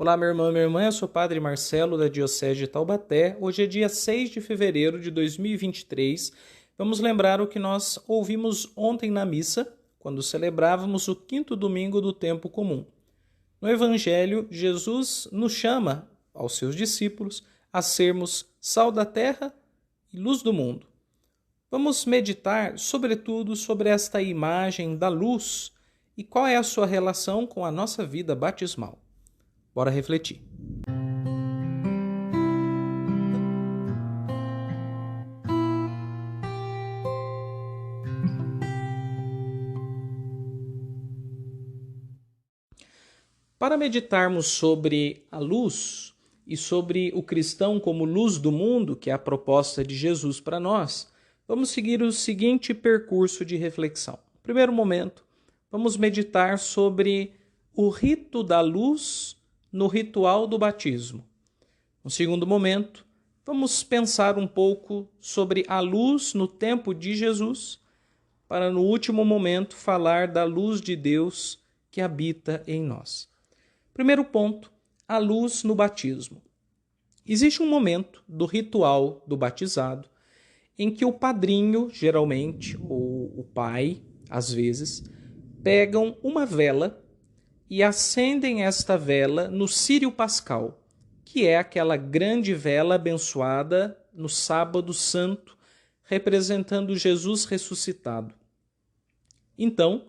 Olá, meu irmão e minha irmã, eu sou o Padre Marcelo da Diocese de Taubaté. Hoje é dia 6 de fevereiro de 2023. Vamos lembrar o que nós ouvimos ontem na missa, quando celebrávamos o quinto domingo do tempo comum. No Evangelho, Jesus nos chama, aos seus discípulos, a sermos sal da terra e luz do mundo. Vamos meditar, sobretudo, sobre esta imagem da luz e qual é a sua relação com a nossa vida batismal. Bora refletir. Para meditarmos sobre a luz e sobre o cristão como luz do mundo, que é a proposta de Jesus para nós, vamos seguir o seguinte percurso de reflexão. No primeiro momento, vamos meditar sobre o rito da luz no ritual do batismo. No segundo momento, vamos pensar um pouco sobre a luz no tempo de Jesus, para no último momento falar da luz de Deus que habita em nós. Primeiro ponto, a luz no batismo. Existe um momento do ritual do batizado em que o padrinho, geralmente, ou o pai, às vezes, pegam uma vela e acendem esta vela no círio pascal, que é aquela grande vela abençoada no sábado santo, representando Jesus ressuscitado. Então,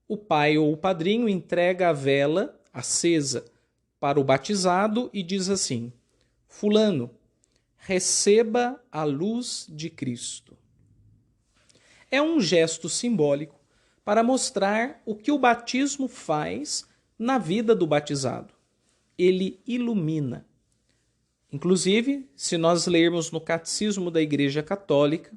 o pai ou o padrinho entrega a vela acesa para o batizado e diz assim: Fulano, receba a luz de Cristo. É um gesto simbólico para mostrar o que o batismo faz na vida do batizado. Ele ilumina. Inclusive, se nós lermos no Catecismo da Igreja Católica,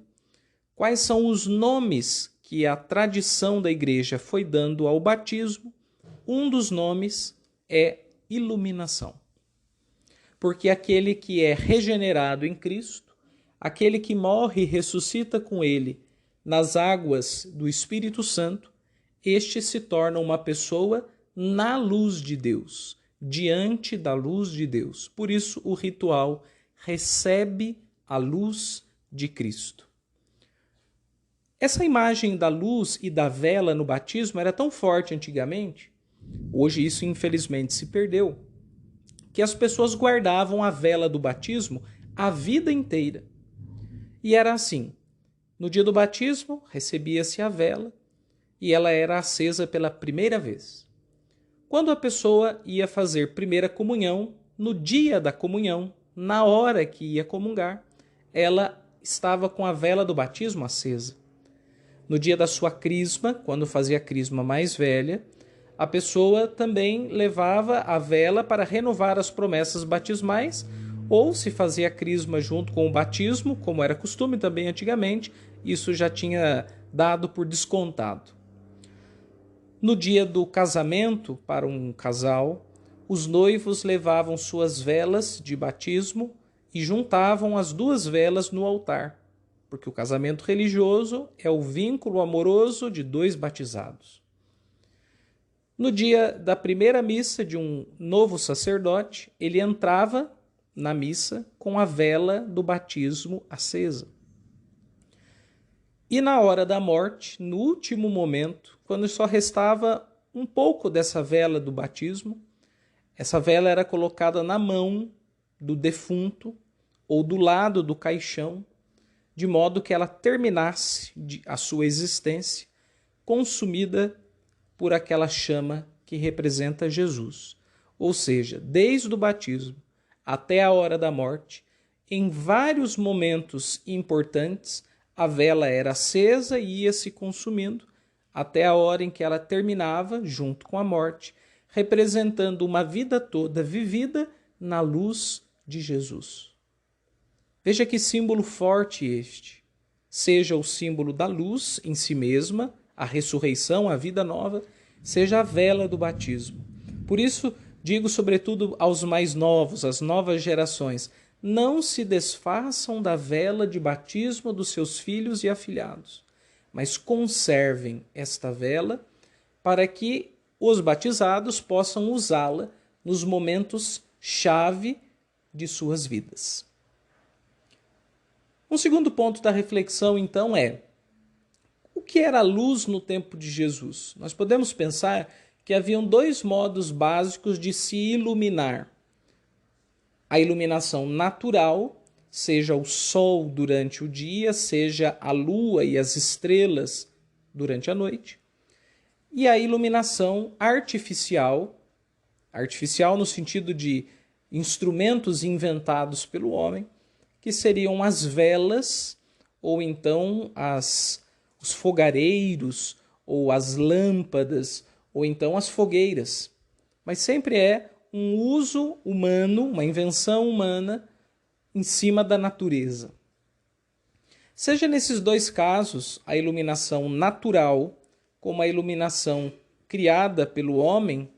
quais são os nomes que a tradição da Igreja foi dando ao batismo, um dos nomes é iluminação. Porque aquele que é regenerado em Cristo, aquele que morre e ressuscita com ele nas águas do Espírito Santo, este se torna uma pessoa na luz de Deus, diante da luz de Deus. Por isso o ritual recebe a luz de Cristo. Essa imagem da luz e da vela no batismo era tão forte antigamente, hoje isso infelizmente se perdeu, que as pessoas guardavam a vela do batismo a vida inteira. E era assim, no dia do batismo recebia-se a vela e ela era acesa pela primeira vez. Quando a pessoa ia fazer primeira comunhão, no dia da comunhão, na hora que ia comungar, ela estava com a vela do batismo acesa. No dia da sua crisma, quando fazia a crisma mais velha, a pessoa também levava a vela para renovar as promessas batismais, ou se fazia a crisma junto com o batismo, como era costume também antigamente, isso já tinha dado por descontado. No dia do casamento, para um casal, os noivos levavam suas velas de batismo e juntavam as duas velas no altar, porque o casamento religioso é o vínculo amoroso de dois batizados. No dia da primeira missa de um novo sacerdote, ele entrava na missa com a vela do batismo acesa. E na hora da morte, no último momento, quando só restava um pouco dessa vela do batismo, essa vela era colocada na mão do defunto ou do lado do caixão, de modo que ela terminasse a sua existência consumida por aquela chama que representa Jesus. Ou seja, desde o batismo até a hora da morte, em vários momentos importantes, a vela era acesa e ia se consumindo até a hora em que ela terminava, junto com a morte, representando uma vida toda vivida na luz de Jesus. Veja que símbolo forte este. Seja o símbolo da luz em si mesma, a ressurreição, a vida nova, seja a vela do batismo. Por isso, digo sobretudo aos mais novos, às novas gerações, não se desfaçam da vela de batismo dos seus filhos e afilhados, mas conservem esta vela para que os batizados possam usá-la nos momentos chave de suas vidas. Um segundo ponto da reflexão, então, é: o que era a luz no tempo de Jesus? Nós podemos pensar que haviam dois modos básicos de se iluminar. A iluminação natural, seja o sol durante o dia, seja a lua e as estrelas durante a noite. E a iluminação artificial, artificial no sentido de instrumentos inventados pelo homem, que seriam as velas, ou então os fogareiros, ou as lâmpadas, ou então as fogueiras. Mas sempre é um uso humano, uma invenção humana em cima da natureza. Seja nesses dois casos, a iluminação natural como a iluminação criada pelo homem,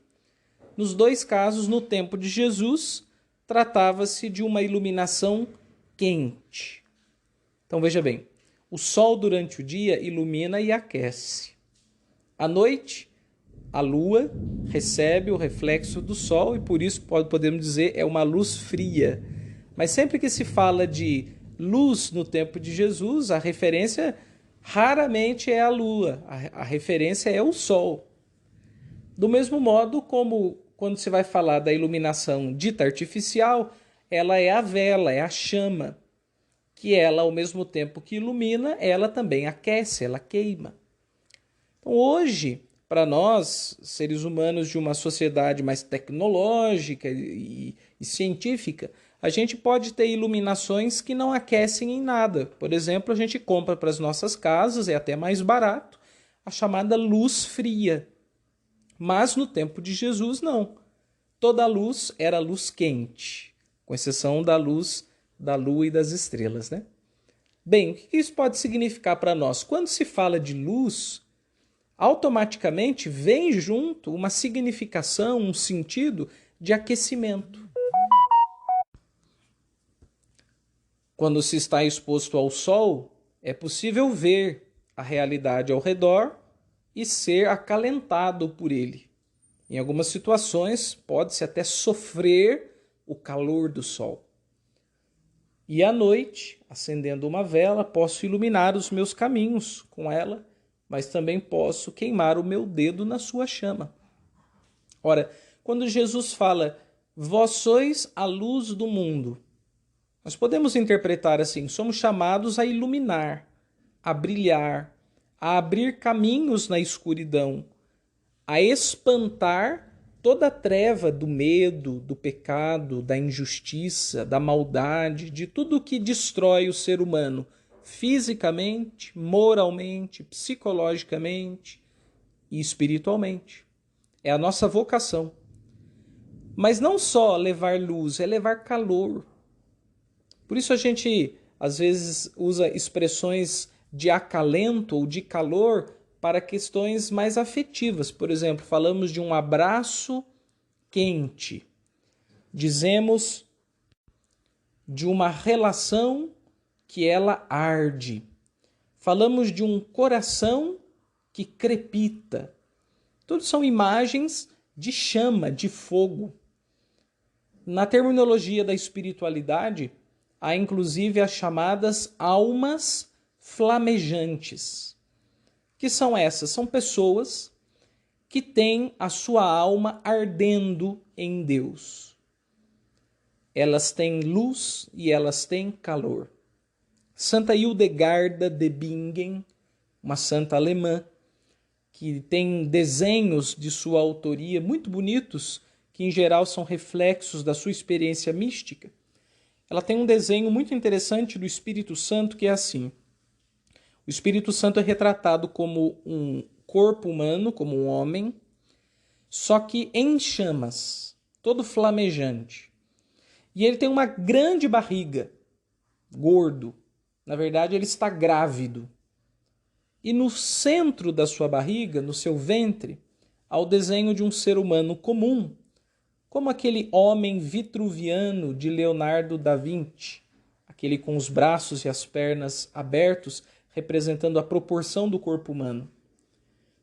nos dois casos, no tempo de Jesus, tratava-se de uma iluminação quente. Então veja bem, o sol durante o dia ilumina e aquece. À noite, a lua recebe o reflexo do sol e por isso podemos dizer é uma luz fria. Mas sempre que se fala de luz no tempo de Jesus, a referência raramente é a lua, a referência é o sol. Do mesmo modo como quando se vai falar da iluminação dita artificial, ela é a vela, é a chama, que ela, ao mesmo tempo que ilumina, ela também aquece, ela queima. Então hoje, para nós, seres humanos de uma sociedade mais tecnológica e científica, a gente pode ter iluminações que não aquecem em nada. Por exemplo, a gente compra para as nossas casas, é até mais barato, a chamada luz fria. Mas no tempo de Jesus, não. Toda a luz era luz quente, com exceção da luz da lua e das estrelas, né? Bem, o que isso pode significar para nós? Quando se fala de luz, automaticamente vem junto uma significação, um sentido de aquecimento. Quando se está exposto ao sol, é possível ver a realidade ao redor e ser acalentado por ele. Em algumas situações, pode-se até sofrer o calor do sol. E à noite, acendendo uma vela, posso iluminar os meus caminhos com ela, mas também posso queimar o meu dedo na sua chama. Ora, quando Jesus fala, vós sois a luz do mundo, nós podemos interpretar assim, somos chamados a iluminar, a brilhar, a abrir caminhos na escuridão, a espantar toda a treva do medo, do pecado, da injustiça, da maldade, de tudo que destrói o ser humano, fisicamente, moralmente, psicologicamente e espiritualmente. É a nossa vocação. Mas não só levar luz, é levar calor. Por isso a gente, às vezes, usa expressões de acalento ou de calor para questões mais afetivas. Por exemplo, falamos de um abraço quente. Dizemos de uma relação que ela arde. Falamos de um coração que crepita. Tudo são imagens de chama, de fogo. Na terminologia da espiritualidade, há inclusive as chamadas almas flamejantes. Que são essas? São pessoas que têm a sua alma ardendo em Deus. Elas têm luz e elas têm calor. Santa Hildegarda de Bingen, uma santa alemã, que tem desenhos de sua autoria muito bonitos, que em geral são reflexos da sua experiência mística. Ela tem um desenho muito interessante do Espírito Santo que é assim. O Espírito Santo é retratado como um corpo humano, como um homem, só que em chamas, todo flamejante. E ele tem uma grande barriga, gordo. Na verdade, ele está grávido. E no centro da sua barriga, no seu ventre, há o desenho de um ser humano comum, como aquele homem vitruviano de Leonardo da Vinci, aquele com os braços e as pernas abertos, representando a proporção do corpo humano.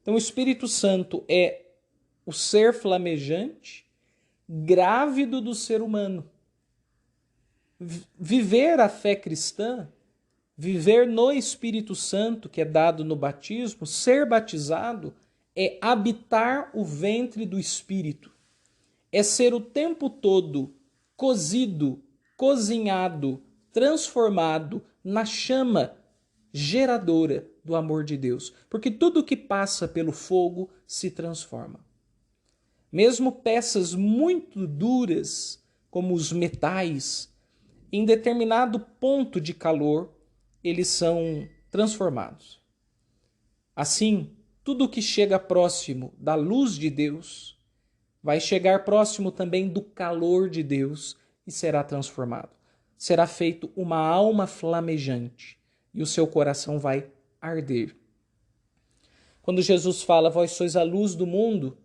Então o Espírito Santo é o ser flamejante, grávido do ser humano. Viver a fé cristã, viver no Espírito Santo, que é dado no batismo, ser batizado, é habitar o ventre do Espírito. É ser o tempo todo cozido, cozinhado, transformado na chama geradora do amor de Deus. Porque tudo que passa pelo fogo se transforma. Mesmo peças muito duras, como os metais, em determinado ponto de calor, eles são transformados. Assim, tudo que chega próximo da luz de Deus vai chegar próximo também do calor de Deus e será transformado. Será feito uma alma flamejante e o seu coração vai arder. Quando Jesus fala, vós sois a luz do mundo,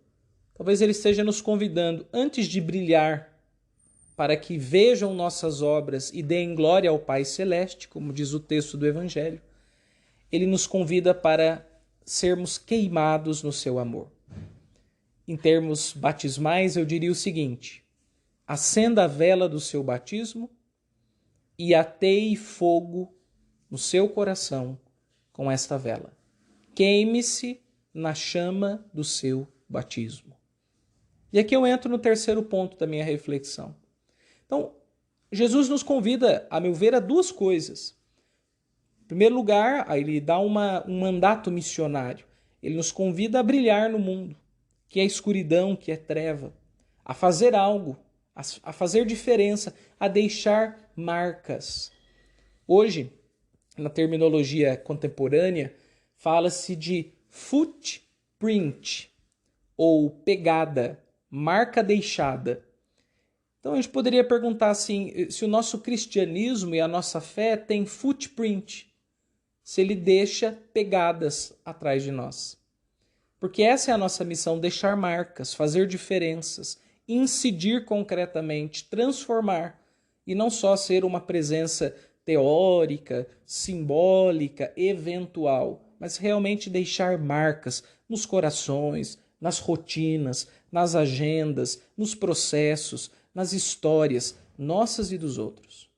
talvez ele esteja nos convidando, antes de brilhar, para que vejam nossas obras e deem glória ao Pai Celeste, como diz o texto do Evangelho, ele nos convida para sermos queimados no seu amor. Em termos batismais, eu diria o seguinte: acenda a vela do seu batismo e ateie fogo no seu coração com esta vela. Queime-se na chama do seu batismo. E aqui eu entro no terceiro ponto da minha reflexão. Então, Jesus nos convida, a meu ver, a duas coisas. Em primeiro lugar, ele dá um mandato missionário. Ele nos convida a brilhar no mundo, que é escuridão, que é treva, a fazer algo, a fazer diferença, a deixar marcas. Hoje, na terminologia contemporânea, fala-se de footprint, ou pegada, marca deixada. Então a gente poderia perguntar assim, se o nosso cristianismo e a nossa fé tem footprint, se ele deixa pegadas atrás de nós. Porque essa é a nossa missão, deixar marcas, fazer diferenças, incidir concretamente, transformar, e não só ser uma presença teórica, simbólica, eventual, mas realmente deixar marcas nos corações, nas rotinas, nas agendas, nos processos, nas histórias nossas e dos outros.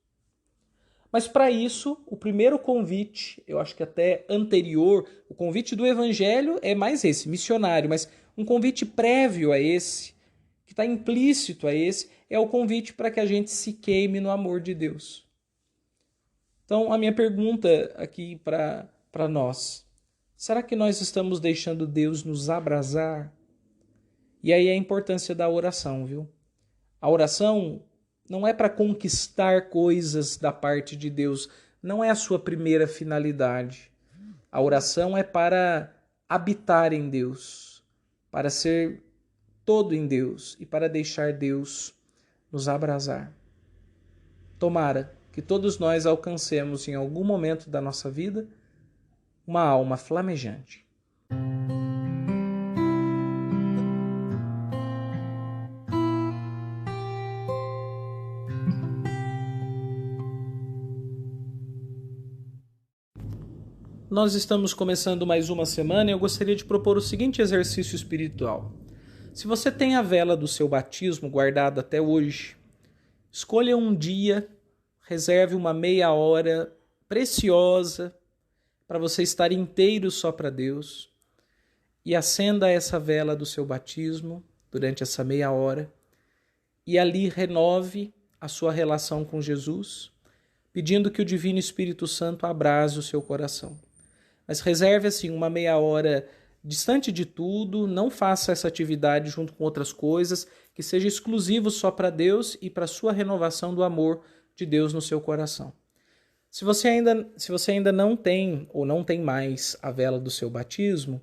Mas para isso, o primeiro convite, eu acho que até anterior, o convite do Evangelho é mais esse, missionário, mas um convite prévio a esse, que está implícito a esse, é o convite para que a gente se queime no amor de Deus. Então, a minha pergunta aqui para nós, será que nós estamos deixando Deus nos abrasar? E aí a importância da oração, viu? A oração não é para conquistar coisas da parte de Deus, não é a sua primeira finalidade. A oração é para habitar em Deus, para ser todo em Deus e para deixar Deus nos abrasar. Tomara que todos nós alcancemos em algum momento da nossa vida uma alma flamejante. Nós estamos começando mais uma semana e eu gostaria de propor o seguinte exercício espiritual. Se você tem a vela do seu batismo guardada até hoje, escolha um dia, reserve uma meia hora preciosa para você estar inteiro só para Deus e acenda essa vela do seu batismo durante essa meia hora e ali renove a sua relação com Jesus, pedindo que o Divino Espírito Santo abrase o seu coração. Mas reserve assim uma meia hora distante de tudo, não faça essa atividade junto com outras coisas, que seja exclusivo só para Deus e para a sua renovação do amor de Deus no seu coração. Se você ainda não tem ou não tem mais a vela do seu batismo,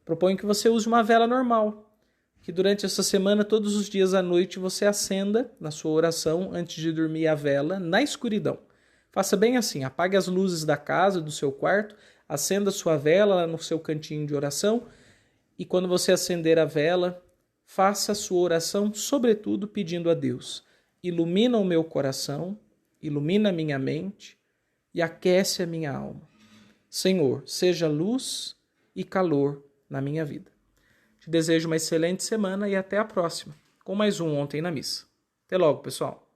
proponho que você use uma vela normal, que durante essa semana, todos os dias à noite, você acenda na sua oração, antes de dormir, a vela na escuridão. Faça bem assim, apague as luzes da casa, do seu quarto, acenda sua vela lá no seu cantinho de oração e quando você acender a vela, faça a sua oração, sobretudo pedindo a Deus: ilumina o meu coração, ilumina a minha mente e aquece a minha alma. Senhor, seja luz e calor na minha vida. Te desejo uma excelente semana e até a próxima. com mais um Ontem na Missa. Até logo, pessoal!